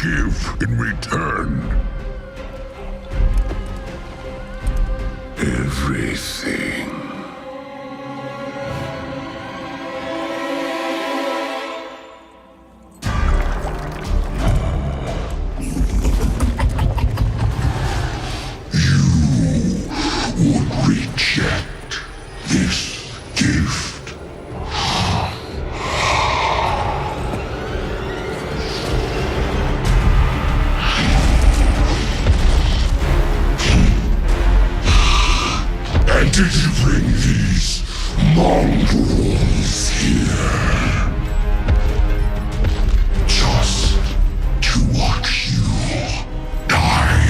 give in return? Everything. You would reject this gift. And did you bring these mongrels here just to watch you die?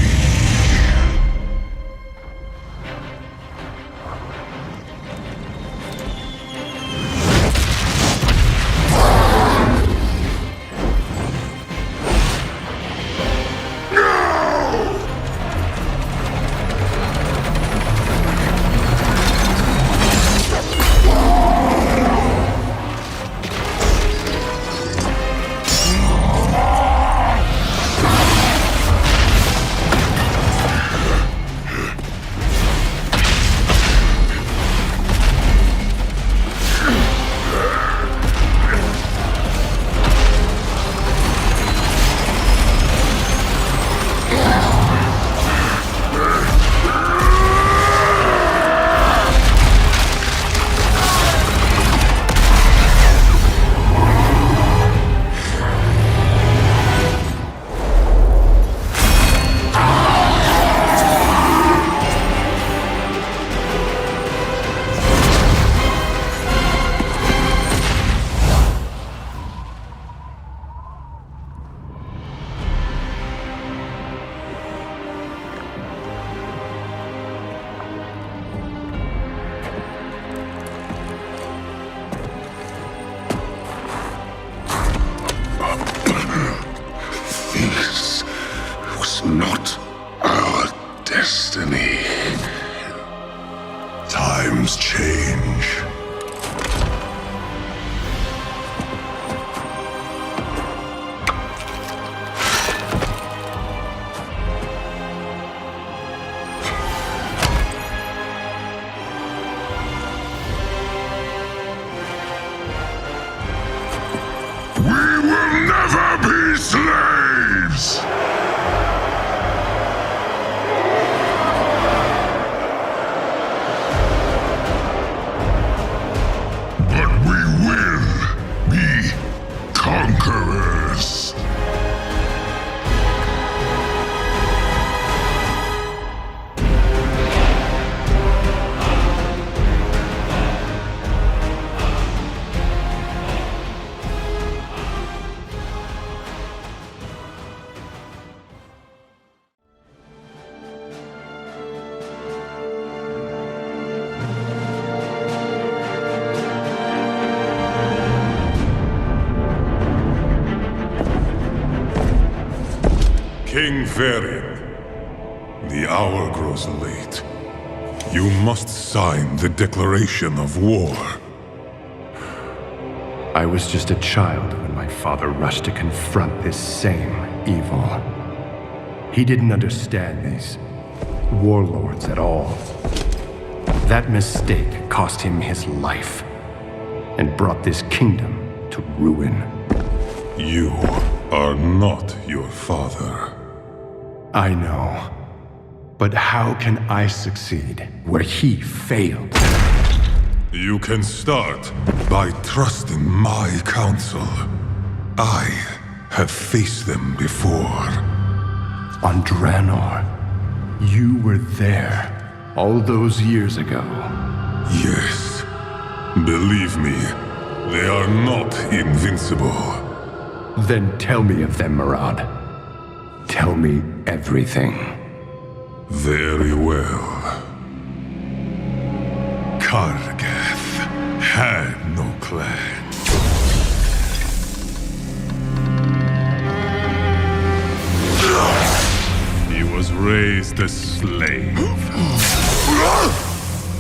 This was not our destiny. Times change. We will never be slaves! But we will be conquerors. King Varian, the hour grows late. You must sign the declaration of war. I was just a child when my father rushed to confront this same evil. He didn't understand these warlords at all. That mistake cost him his life and brought this kingdom to ruin. You are not your father. I know. But how can I succeed where he failed? You can start by trusting my counsel. I have faced them before. On Draenor, you were there all those years ago. Yes. Believe me, they are not invincible. Then tell me of them, Murad. Tell me everything. Very well. Kargath had no clan. He was raised a slave.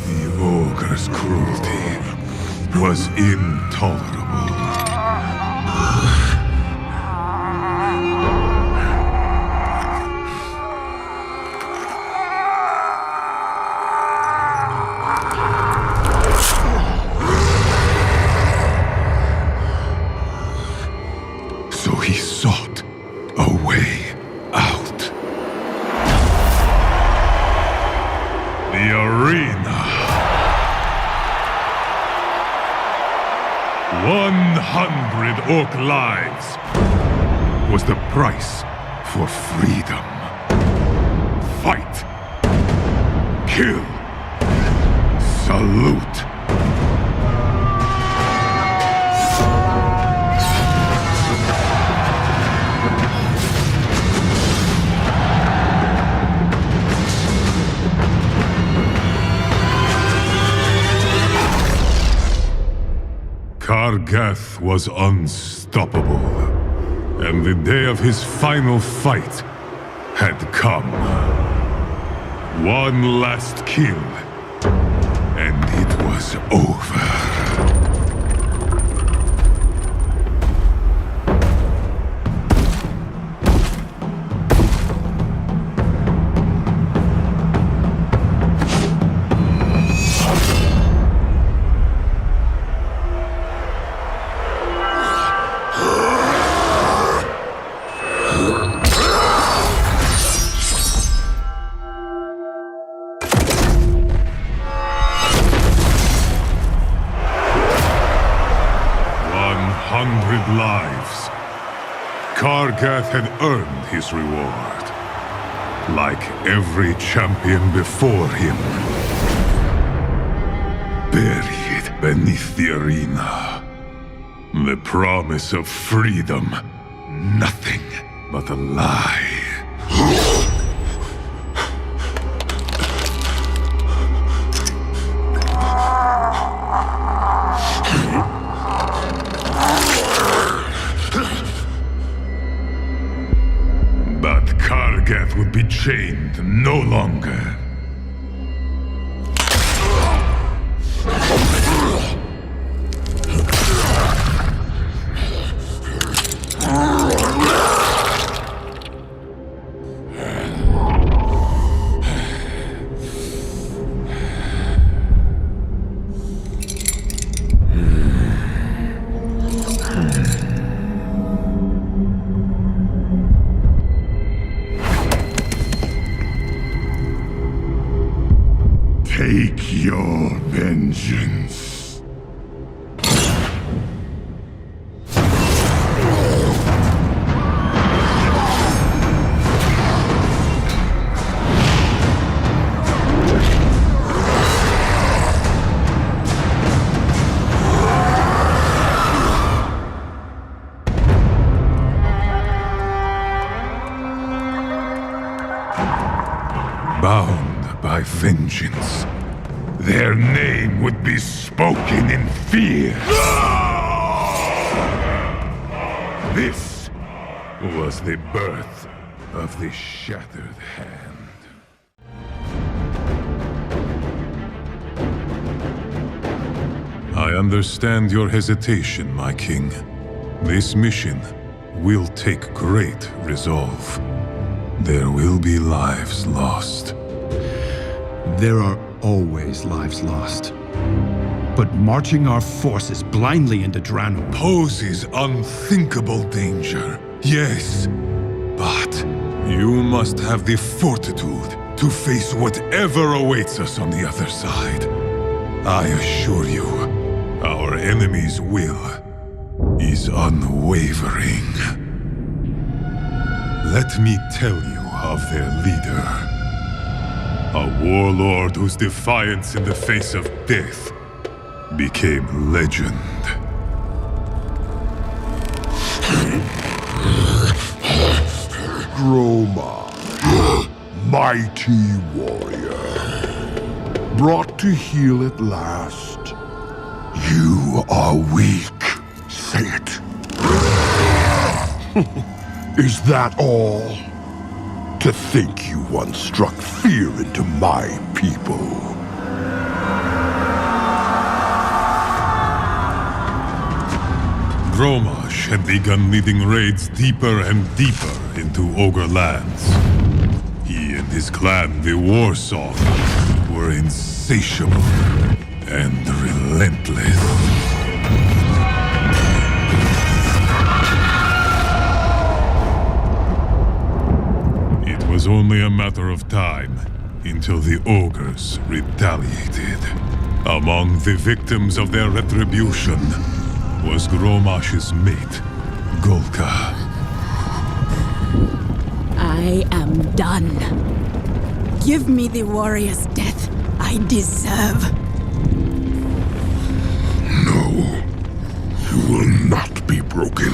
The ogre's cruelty was intolerable. The arena. 100 orc lives was the price for freedom. Fight. Kill. Salute. Kargath was unstoppable, and the day of his final fight had come. One last kill, and it was over. Lives. Kargath had earned his reward, like every champion before him. Buried beneath the arena, the promise of freedom, nothing but a lie. Kargath would be chained no longer. Take your vengeance. Bound by vengeance, their name would be spoken in fear. This was the birth of the Shattered Hand. I understand your hesitation, my king. This mission will take great resolve. There will be lives lost. There are always lives lost. But marching our forces blindly into Draenor poses unthinkable danger, yes. But you must have the fortitude to face whatever awaits us on the other side. I assure you, our enemy's will is unwavering. Let me tell you of their leader. A warlord whose defiance in the face of death became legend. Droma, mighty warrior, brought to heel at last. You are weak. Say it. Is that all? To think you once struck fear into my people. Gromash had begun leading raids deeper and deeper into Ogre lands. He and his clan, the Warsong, were insatiable and relentless. It was only a matter of time. until the ogres retaliated. Among the victims of their retribution was Gromash's mate, Golka. I am done. Give me the warrior's death I deserve. No, you will not be broken.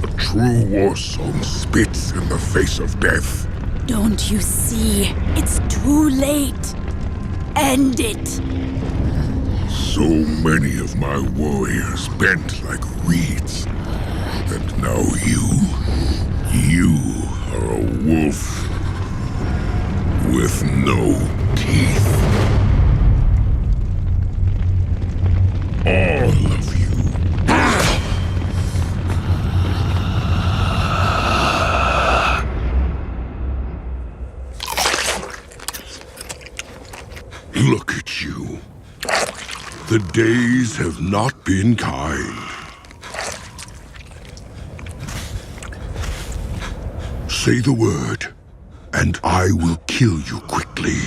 A true war song spits in the face of death. Don't you see? It's too late. End it. So many of my warriors bent like reeds. And now you are a wolf with no teeth. All of you. Look at you. The days have not been kind. Say the word, and I will kill you quickly.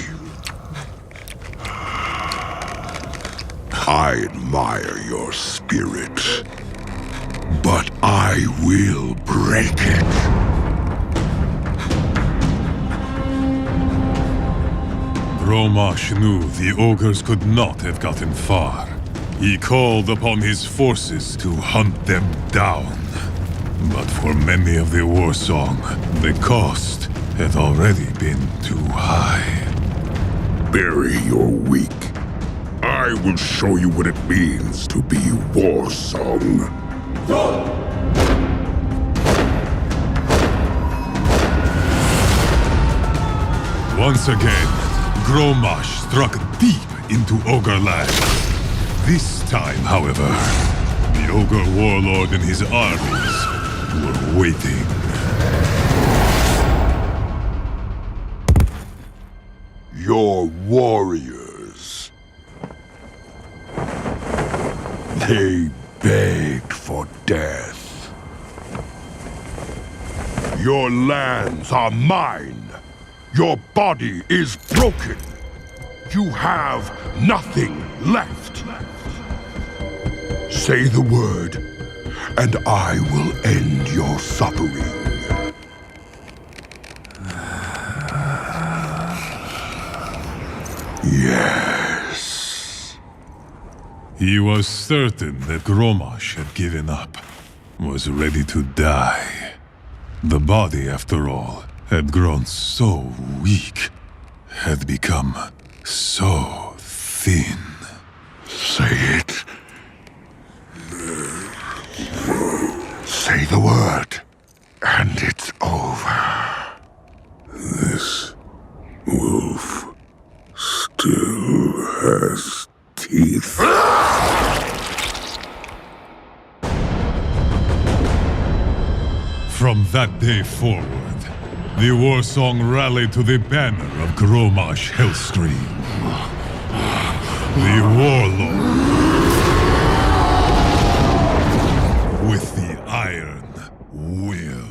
I admire your spirit, but I will break it. Gromash knew the ogres could not have gotten far. He called upon his forces to hunt them down. But for many of the warsong, the cost had already been too high. Bury your weak. I will show you what it means to be warsong. Once again, Gromash struck deep into Ogreland. This time, however, the Ogre Warlord and his armies were waiting. Your warriors. They begged for death. Your lands are mine. Your body is broken. You have nothing left. Say the word, and I will end your suffering. Yes. He was certain that Gromash had given up, was ready to die. The body, after all, had grown so weak, had become so thin. Say it. Say the word, and it's over. This wolf still has teeth. From that day forward, the warsong rallied to the banner of Gromash Hellscream. The Warlord with the Iron Will.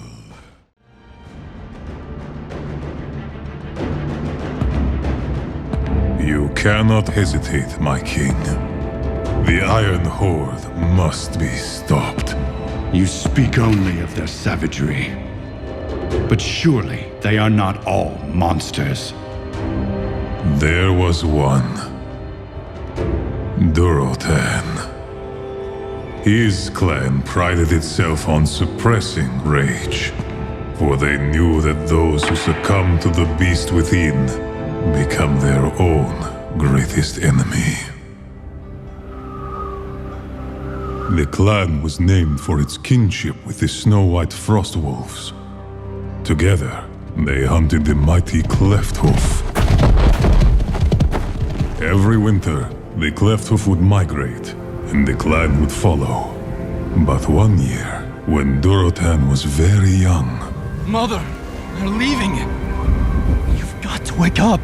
You cannot hesitate, my king. The Iron Horde must be stopped. You speak only of their savagery. But surely they are not all monsters. There was one. Durotan. His clan prided itself on suppressing rage, for they knew that those who succumb to the beast within become their own greatest enemy. The clan was named for its kinship with the snow-white frost wolves. Together, they hunted the mighty Clefthoof. Every winter, the Clefthoof would migrate, and the clan would follow. But one year, when Durotan was very young... Mother, they're leaving. You've got to wake up.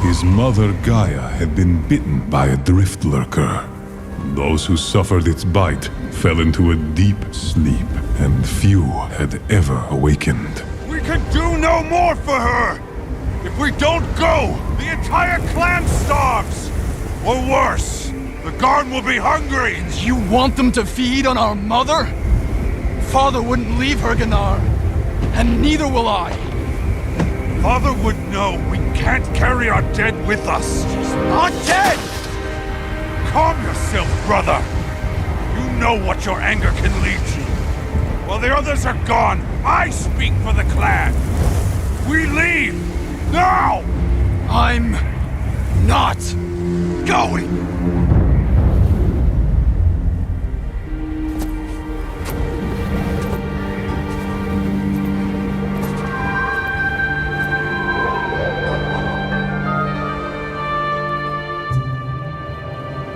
His mother Gaia had been bitten by a drift lurker. Those who suffered its bite fell into a deep sleep, and few had ever awakened. We can do no more for her! If we don't go, the entire clan starves! Or worse, the Garn will be hungry! And you want them to feed on our mother? Father wouldn't leave her, Gunnar. And neither will I. Father would know we can't carry our dead with us. She's not dead! Calm yourself, brother! You know what your anger can lead to. While the others are gone, I speak for the clan! We leave! Now! I'm not going!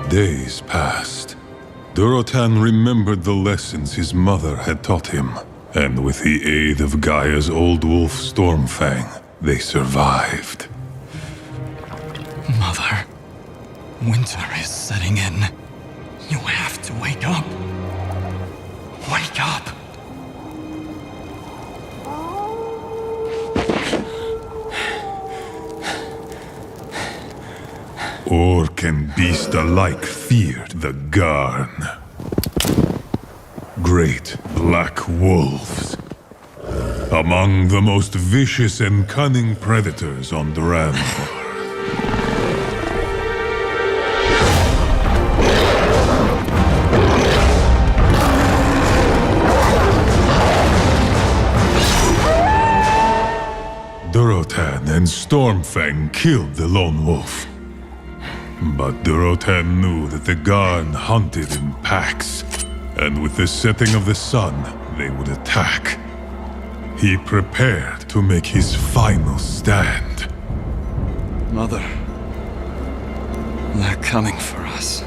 Days passed. Durotan remembered the lessons his mother had taught him, and with the aid of Gaia's old wolf Stormfang, they survived. Mother, winter is setting in. You have to wake up. Wake up. Orc and beast alike feared the Garn. Great black wolves. Among the most vicious and cunning predators on Draenor. Durotan and Stormfang killed the lone wolf. But Durotan knew that the Garn hunted in packs, and with the setting of the sun, they would attack. He prepared to make his final stand. Mother, they're coming for us.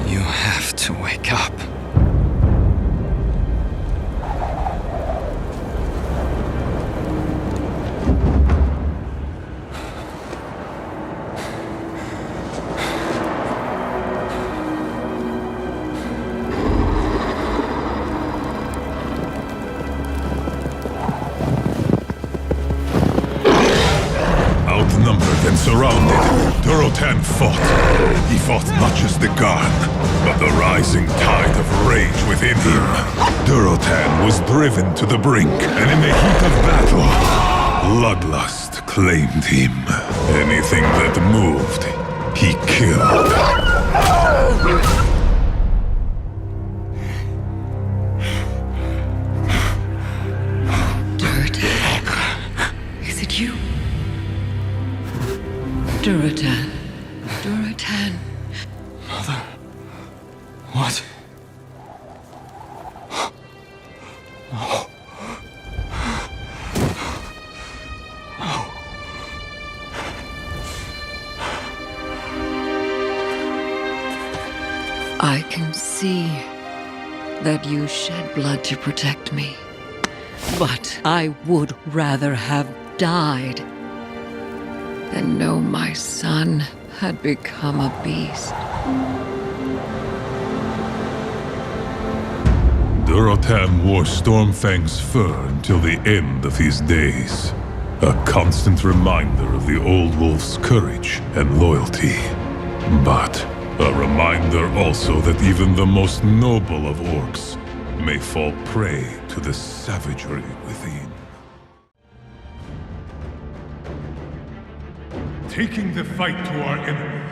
You have to wake up. Outnumbered and surrounded, Durotan fought. He fought not just the Garn, but the rising tide of rage within him. Durotan was driven to the brink, and in the heat of battle, bloodlust claimed him. Anything that moved, he killed. Is it you? Durotan. Durotan. Mother. What? I can see that you shed blood to protect me. But I would rather have died than know my son had become a beast. Durotan wore Stormfang's fur until the end of his days. A constant reminder of the old wolf's courage and loyalty. But a reminder also that even the most noble of orcs may fall prey to the savagery within. Taking the fight to our enemy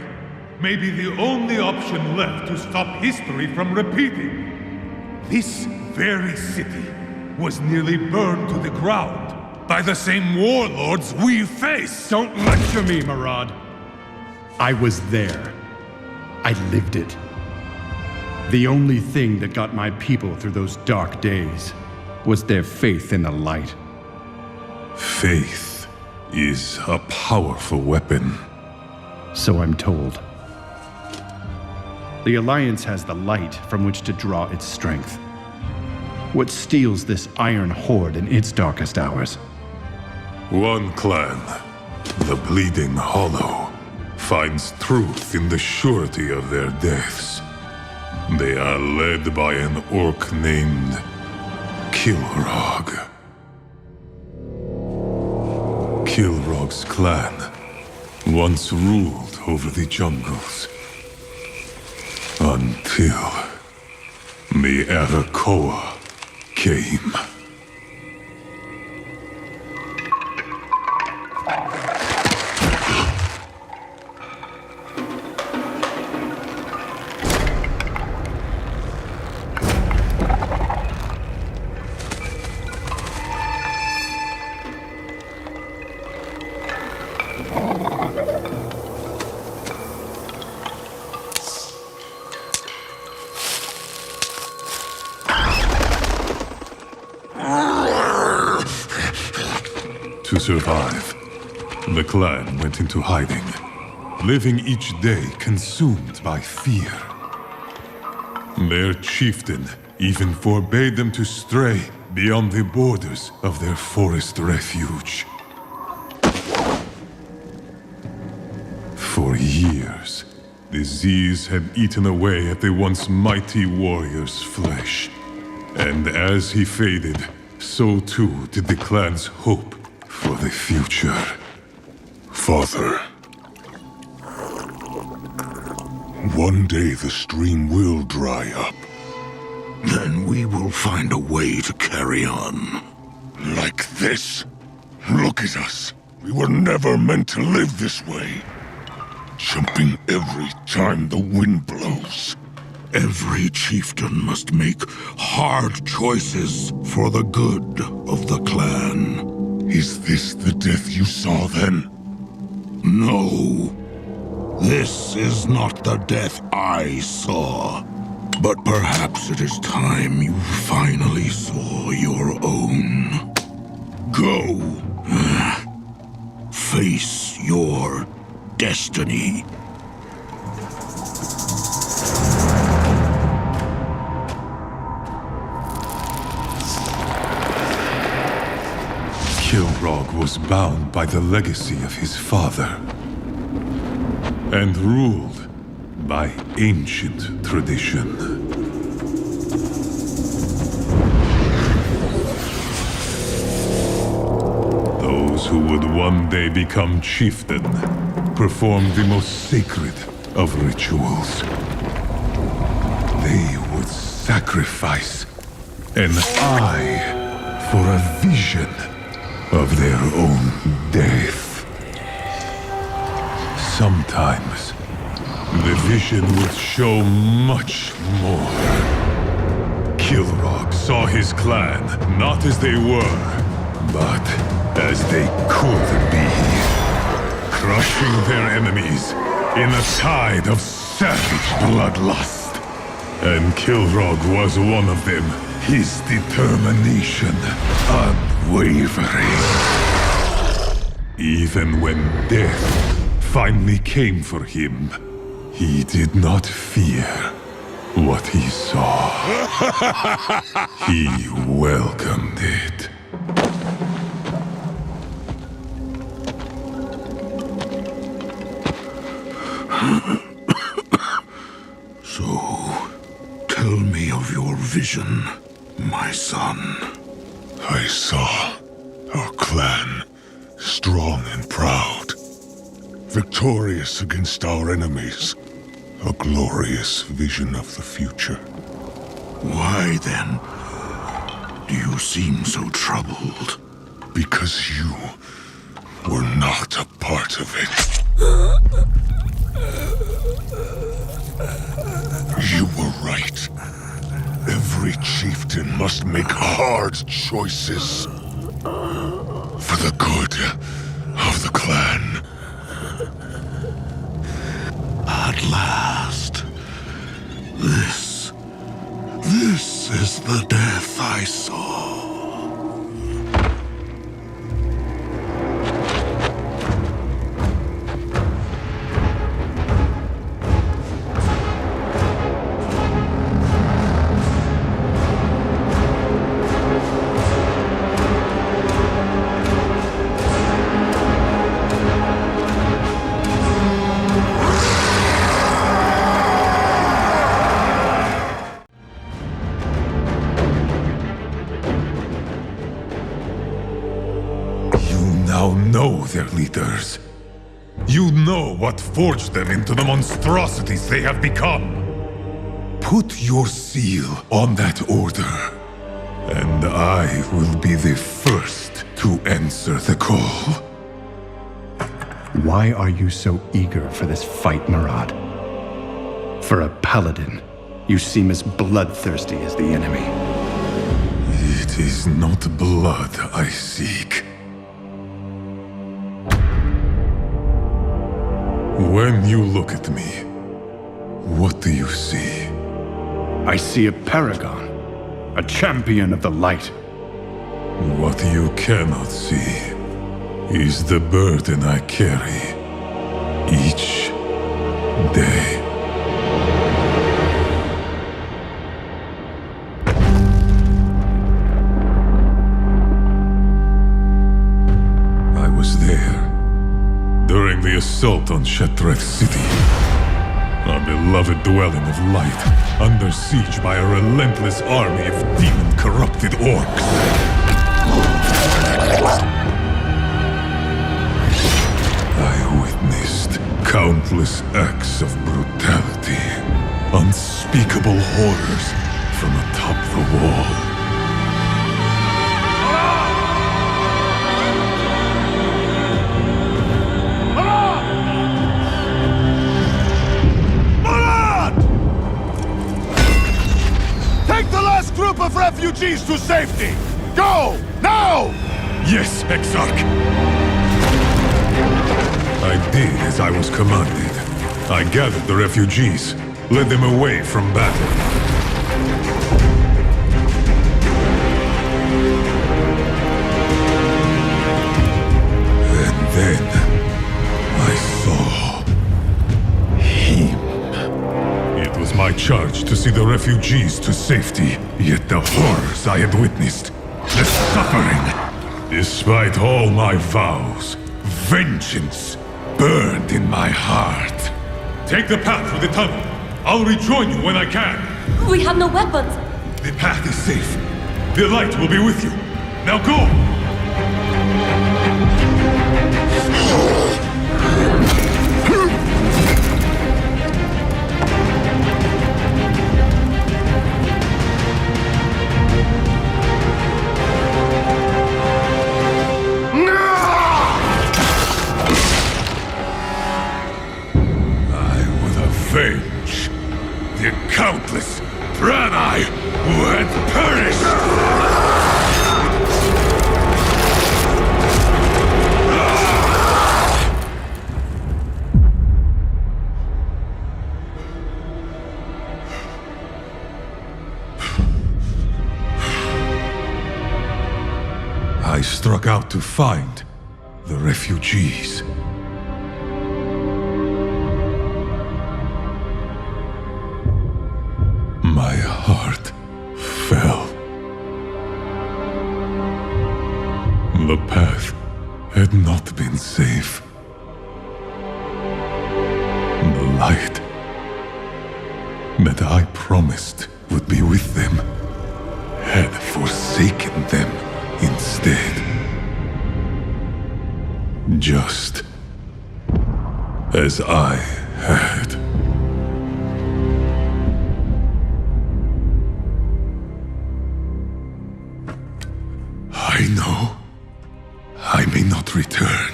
may be the only option left to stop history from repeating. This very city was nearly burned to the ground by the same warlords we face. Don't lecture me, Marad. I was there. I lived it. The only thing that got my people through those dark days was their faith in the light. Faith is a powerful weapon. So I'm told. The Alliance has the light from which to draw its strength. What steels this iron horde in its darkest hours? One clan, the Bleeding Hollow, finds truth in the surety of their deaths. They are led by an orc named Kilrog. Kilrog's clan once ruled over the jungles. Until the Arakoa came. To survive, the clan went into hiding, living each day consumed by fear. Their chieftain even forbade them to stray beyond the borders of their forest refuge. For years, disease had eaten away at the once mighty warrior's flesh. And as he faded, so too did the clan's hope for the future. Father, one day the stream will dry up. Then we will find a way to carry on. Like this? Look at us. We were never meant to live this way. Jumping every time the wind blows. Every chieftain must make hard choices for the good of the clan. Is this the death you saw then? No. This is not the death I saw. But perhaps it is time you finally saw your own. Go. Face your destiny. Kilrog was bound by the legacy of his father, and ruled by ancient tradition. Those who would one day become chieftain performed the most sacred of rituals. They would sacrifice an eye for a vision of their own death. Sometimes, the vision would show much more. Kilrog saw his clan not as they were, but as they could be. Crushing their enemies in a tide of savage bloodlust. And Kilrog was one of them, his determination unwavering. Even when death finally came for him, he did not fear what he saw. He welcomed it. So, tell me of your vision, my son. I saw our clan strong and proud, victorious against our enemies. A glorious vision of the future. Why then do you seem so troubled? Because you were not a part of it. You were right. Every chieftain must make hard choices for the good of the clan. At last, this is the death I saw. their leaders. You know what forged them into the monstrosities they have become. Put your seal on that order, and I will be the first to answer the call. Why are you so eager for this fight, Murad? For a paladin, you seem as bloodthirsty as the enemy. It is not blood I seek. When you look at me, what do you see? I see a paragon, a champion of the light. What you cannot see is the burden I carry each day. I was there during the assault on Shattrath City, our beloved dwelling of light, under siege by a relentless army of demon-corrupted orcs. I witnessed countless acts of brutality, unspeakable horrors from atop the wall. Take the last group of refugees to safety! Go! Now! Yes, Exarch! I did as I was commanded. I gathered the refugees, led them away from battle. And then I saw him. It was my charge to see the refugees to safety, yet the horrors I had witnessed, the suffering, despite all my vows, vengeance burned in my heart. Take the path through the tunnel. I'll rejoin you when I can. We have no weapons. The path is safe. The light will be with you. Now go! Avenge the countless Draenor who had perished! I struck out to find the refugees. My heart fell. The path had not been safe. The light that I promised would be with them had forsaken them instead. Just as I had. I know I may not return.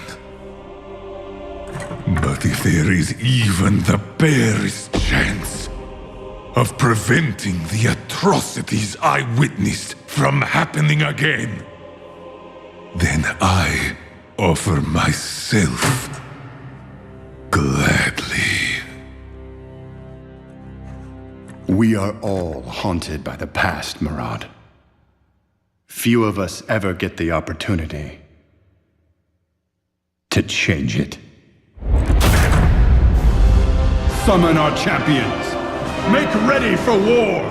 But if there is even the barest chance of preventing the atrocities I witnessed from happening again, then I offer myself gladly. We are all haunted by the past, Murad. Few of us ever get the opportunity to change it. Summon our champions! Make ready for war!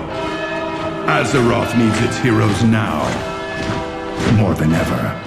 Azeroth needs its heroes now, more than ever.